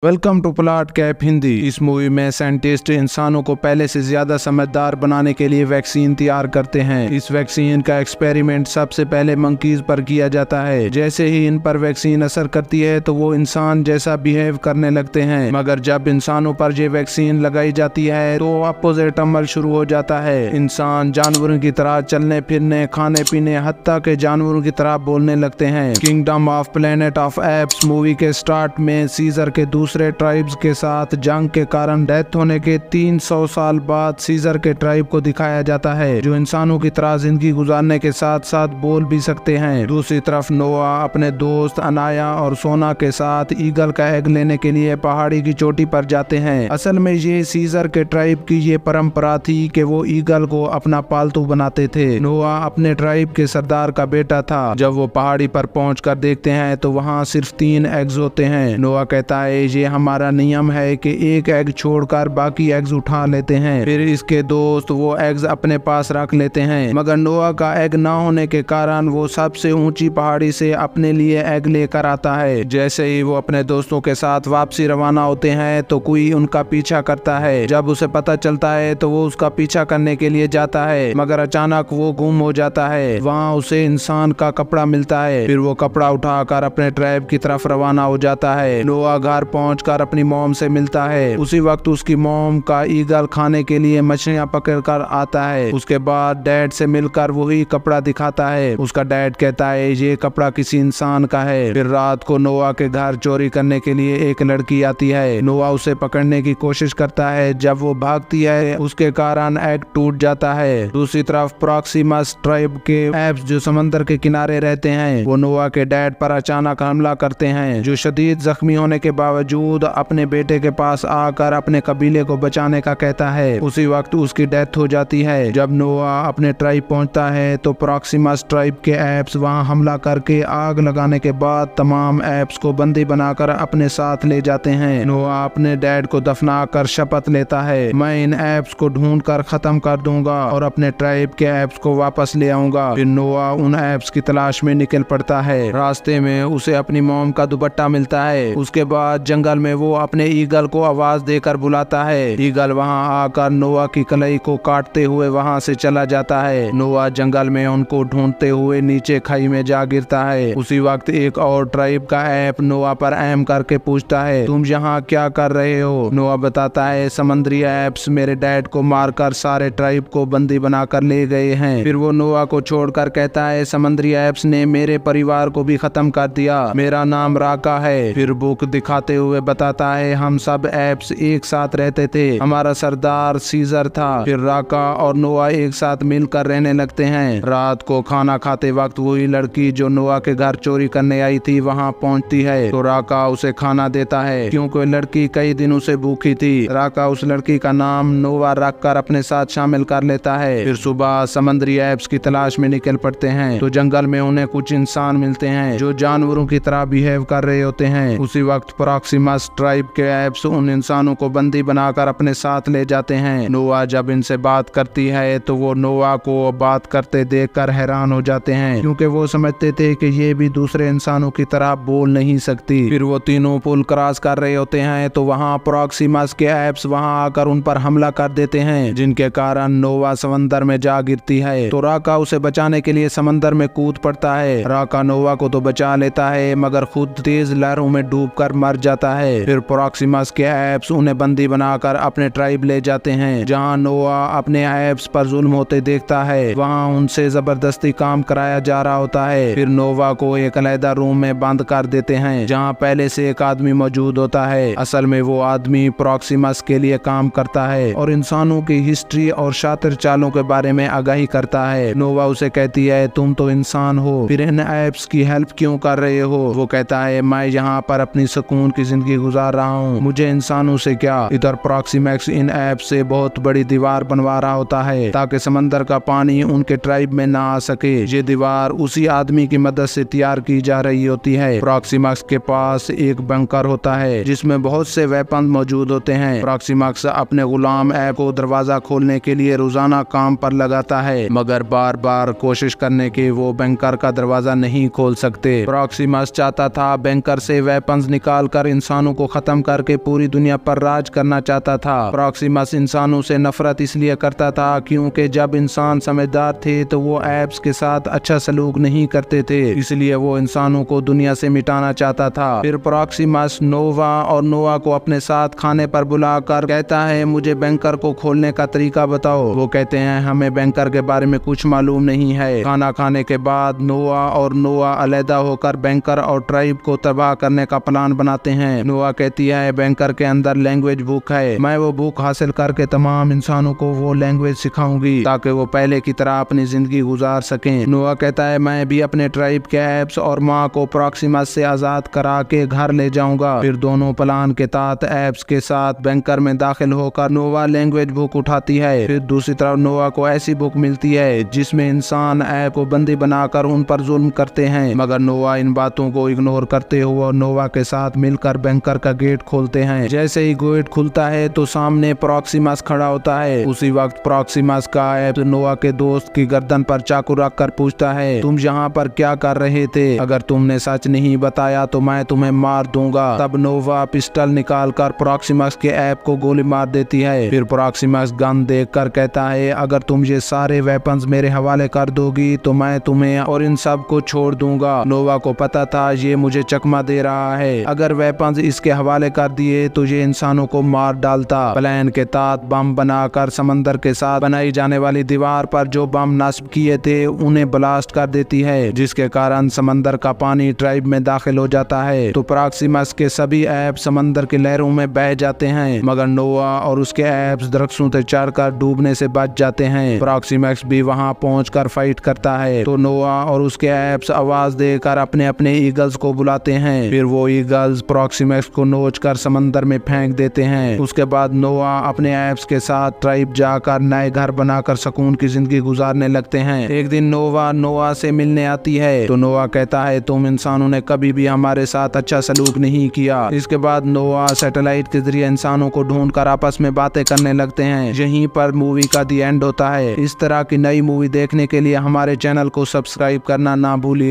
Welcome to plot cap Hindi. इस movie में scientist इंसानों को पहले से ज्यादा समझदार बनाने के लिए वैक्सीन तैयार करते हैं। इस वैक्सीन का एक्सपेरिमेंट सबसे पहले मंकीज पर किया जाता है। जैसे ही इन पर वैक्सीन असर करती है तो वो इंसान जैसा बिहेव करने लगते हैं, मगर जब इंसानों पर ये वैक्सीन लगाई जाती है तो अपोजिट अमल शुरू हो जाता है। इंसान जानवरों की तरह चलने फिरने, खाने पीने, हत्ता के जानवरों की तरह बोलने लगते हैं। Kingdom of planet of apps movie के स्टार्ट में सीजर के दूसरे ट्राइब्स के साथ जंग के कारण डेथ होने के 300 साल बाद सीजर के ट्राइब को दिखाया जाता है, जो इंसानों की तरह जिंदगी गुजारने के साथ साथ बोल भी सकते हैं। दूसरी तरफ नोआ अपने दोस्त अनाया और सोना के साथ ईगल का एग लेने के लिए पहाड़ी की चोटी पर जाते हैं। असल में ये सीजर के ट्राइब की ये परंपरा थी कि वो ईगल को अपना पालतू बनाते थे। नोआ अपने ट्राइब के सरदार का बेटा था। जब वो पहाड़ी पर पहुंचकर देखते हैं तो वहाँ सिर्फ 3 एग्स होते हैं। नोआ कहता है ये हमारा नियम है कि एक एग छोड़कर बाकी एग्स उठा लेते हैं। फिर इसके दोस्त वो एग्स अपने पास रख लेते हैं, मगर नोआ का एग ना होने के कारण वो सबसे ऊंची पहाड़ी से अपने लिए एग लेकर आता है। जैसे ही वो अपने दोस्तों के साथ वापसी रवाना होते हैं तो कोई उनका पीछा करता है। जब उसे पता चलता है तो वो उसका पीछा करने के लिए जाता है, मगर अचानक वो गुम हो जाता है। वहाँ उसे इंसान का कपड़ा मिलता है। फिर वो कपड़ा उठाकर अपने ट्राइब की तरफ रवाना हो जाता है। नोआ घर पहुंचकर अपनी मॉम से मिलता है। उसी वक्त उसकी मॉम का ईगल खाने के लिए मछलियां पकड़कर आता है। उसके बाद डैड से मिलकर वही कपड़ा दिखाता है। उसका डैड कहता है ये कपड़ा किसी इंसान का है। फिर रात को नोआ के घर चोरी करने के लिए एक लड़की आती है। नोआ उसे पकड़ने की कोशिश करता है। जब वो भागती है उसके कारण एग टूट जाता है। दूसरी तरफ प्रॉक्सिमस ट्राइब के एप्स जो समंदर के किनारे रहते हैं, वो नोआ के डैड पर अचानक हमला करते हैं, जो शदीद जख्मी होने के बावजूद अपने बेटे के पास आकर अपने कबीले को बचाने का कहता है। उसी वक्त उसकी डेथ हो जाती है। जब नोआ अपने ट्राइब पहुंचता है तो प्रॉक्सिमस ट्राइब के एप्स वहां हमला करके आग लगाने के बाद तमाम एप्स को बंदी बनाकर अपने साथ ले जाते हैं। नोआ अपने डैड को दफनाकर शपथ लेता है, मैं इन एप्स को ढूंढ कर खत्म कर दूंगा और अपने ट्राइब के एप्स को वापस ले आऊंगा। फिर नोआ उन एप्स की तलाश में निकल पड़ता है। रास्ते में उसे अपनी मॉम का दुपट्टा मिलता है। उसके बाद जंगल में वो अपने ईगल को आवाज देकर बुलाता है। ईगल वहां आकर नोआ की कलाई को काटते हुए वहां से चला जाता है। नोआ जंगल में उनको ढूंढते हुए नीचे खाई में जा गिरता है। उसी वक्त एक और ट्राइब का ऐप नोआ पर एम करके पूछता है, तुम यहाँ क्या कर रहे हो? नोआ बताता है, समुद्री ऐप्स मेरे डैड को मारकर सारे ट्राइब को बंदी बनाकर ले गए हैं। फिर वो नोआ को छोड़कर कहता है, समुद्री ऐप्स ने मेरे परिवार को भी खत्म कर दिया। मेरा नाम राका है। फिर बुक दिखाते हुए बताता है, हम सब एप्स एक साथ रहते थे। हमारा सरदार सीजर था। फिर राका और नोआ एक साथ मिलकर रहने लगते हैं। रात को खाना खाते वक्त वही लड़की जो नोआ के घर चोरी करने आई थी वहां पहुंचती है, तो राका उसे खाना देता है क्योंकि लड़की कई दिनों से भूखी थी। राका उस लड़की का नाम नोआ रखकर अपने साथ शामिल कर लेता है। फिर सुबह समुद्री एप्स की तलाश में निकल पड़ते हैं, तो जंगल में उन्हें कुछ इंसान मिलते हैं जो जानवरों की तरह बिहेव कर रहे होते हैं। उसी वक्त प्रॉक्सिमस ट्राइब के एप्स उन इंसानों को बंदी बनाकर अपने साथ ले जाते हैं। नोआ जब इनसे बात करती है तो वो नोआ को बात करते देखकर हैरान हो जाते हैं, क्योंकि वो समझते थे कि ये भी दूसरे इंसानों की तरह बोल नहीं सकती। फिर वो तीनों पुल क्रॉस कर रहे होते हैं तो वहाँ प्रॉक्सिमस के एप्स वहाँ आकर उन पर हमला कर देते हैं, जिनके कारण नोआ समंदर में जा गिरती है। तो राका उसे बचाने के लिए समंदर में कूद पड़ता है। राका नोआ को तो बचा लेता है, मगर खुद तेज लहरों में डूबकर मर जाता है। फिर प्रॉक्सिमस के एप्स उन्हें बंदी बनाकर अपने ट्राइब ले जाते हैं। जहां नोआ अपने एप्स पर जुल्म होते देखता है, वहां उनसे जबरदस्ती काम कराया जा रहा होता है। फिर नोवा को एक अलग रूम में बंद कर देते हैं, जहां पहले से एक आदमी मौजूद होता है। असल में वो आदमी प्रॉक्सिमस के लिए काम करता है और इंसानों की हिस्ट्री और शातिर चालों के बारे में आगाही करता है। नोवा उसे कहती है, तुम तो इंसान हो, फिर इन एप्स की हेल्प क्यों कर रहे हो? वो कहता है, मैं यहाँ पर अपनी सुकून की जिंदगी गुजार रहा हूँ, मुझे इंसानों से क्या। इधर प्रॉक्सिमस इन ऐप से बहुत बड़ी दीवार बनवा रहा होता है ताकि समंदर का पानी उनके ट्राइब में ना आ सके। ये दीवार उसी आदमी की मदद से तैयार की जा रही होती है। प्रॉक्सिमस के पास एक बंकर होता है जिसमें बहुत से वेपन मौजूद होते हैं। प्रॉक्सिमस अपने गुलाम ऐप को दरवाजा खोलने के लिए रोजाना काम पर लगाता है, मगर बार बार कोशिश करने के वो बंकर का दरवाजा नहीं खोल सकते। प्रॉक्सिमस चाहता था बंकर से वेपन्स निकाल कर इंसान इंसानों को खत्म करके पूरी दुनिया पर राज करना चाहता था। प्रॉक्सिमस इंसानों से नफरत इसलिए करता था क्योंकि जब इंसान समझदार थे तो वो एप्स के साथ अच्छा सलूक नहीं करते थे, इसलिए वो इंसानों को दुनिया से मिटाना चाहता था। फिर प्रॉक्सिमस नोवा और नोआ को अपने साथ खाने पर बुलाकर कहता है, मुझे बैंकर को खोलने का तरीका बताओ। वो कहते हैं, हमें बैंकर के बारे में कुछ मालूम नहीं है। खाना खाने के बाद नोआ और नोआ अलहदा होकर बैंकर और ट्राइब को तबाह करने का प्लान बनाते हैं। नोआ कहती है, बैंकर के अंदर लैंग्वेज बुक है, मैं वो बुक हासिल करके तमाम इंसानों को वो लैंग्वेज सिखाऊंगी ताकि वो पहले की तरह अपनी जिंदगी गुजार सकें। नोआ कहता है, मैं भी अपने ट्राइब के एप्स और माँ को प्रॉक्सिमस से आजाद करा के घर ले जाऊंगा। फिर दोनों प्लान के तहत एप्स के साथ बैंकर में दाखिल होकर नोवा लैंग्वेज बुक उठाती है। फिर दूसरी तरफ नोआ को ऐसी बुक मिलती है जिसमें इंसान ऐप को बंदी बनाकर उन पर जुल्म करते हैं, मगर नोआ इन बातों को इग्नोर करते हुए नोवा के साथ मिलकर बैंकर का गेट खोलते हैं। जैसे ही गेट खुलता है तो सामने प्रॉक्सिमस खड़ा होता है। उसी वक्त प्रॉक्सिमस का ऐप नोआ के दोस्त की गर्दन पर चाकू रख कर पूछता है, तुम यहाँ पर क्या कर रहे थे? अगर तुमने सच नहीं बताया तो मैं तुम्हें मार दूंगा। तब नोवा पिस्टल निकालकर प्रॉक्सिमस के ऐप को गोली मार देती है। फिर प्रॉक्सिमस गन देखकर कहता है, अगर तुम ये सारे वेपन्स मेरे हवाले कर दोगी तो मैं तुम्हें और इन सब को छोड़ दूंगा। नोवा को पता था ये मुझे चकमा दे रहा है, अगर वेपन्स इसके हवाले कर दिए तो ये इंसानों को मार डालता। प्लान के तहत बम बनाकर समंदर के साथ बनाई जाने वाली दीवार पर जो बम नस्ब किए थे उन्हें ब्लास्ट कर देती है, जिसके कारण समंदर का पानी ट्राइब में दाखिल हो जाता है। तो प्रॉक्सिमस के सभी ऐप समंदर की लहरों में बह जाते हैं, मगर नोआ और उसके ऐप्स दरख्तों से चढ़कर डूबने से बच जाते हैं। प्रॉक्सिमस भी वहां पहुंचकर फाइट करता है, तो नोआ और उसके ऐप्स आवाज देकर अपने अपने ईगल्स को बुलाते हैं। फिर वो ईगल्स प्रॉक्सिमस को नोचकर समंदर में फेंक देते हैं। उसके बाद नोआ अपने ऐप्स के साथ ट्राइब जाकर नए घर बनाकर सुकून की जिंदगी गुजारने लगते हैं। एक दिन नोआ से मिलने आती है, तो नोआ कहता है, तुम इंसानों ने कभी भी हमारे साथ अच्छा सलूक नहीं किया। इसके बाद नोआ सैटेलाइट के जरिए इंसानों को ढूंढकर आपस में बातें करने लगते हैं। यहीं पर मूवी का दी एंड होता है। इस तरह की नई मूवी देखने के लिए हमारे चैनल को सब्सक्राइब करना ना भूलिए।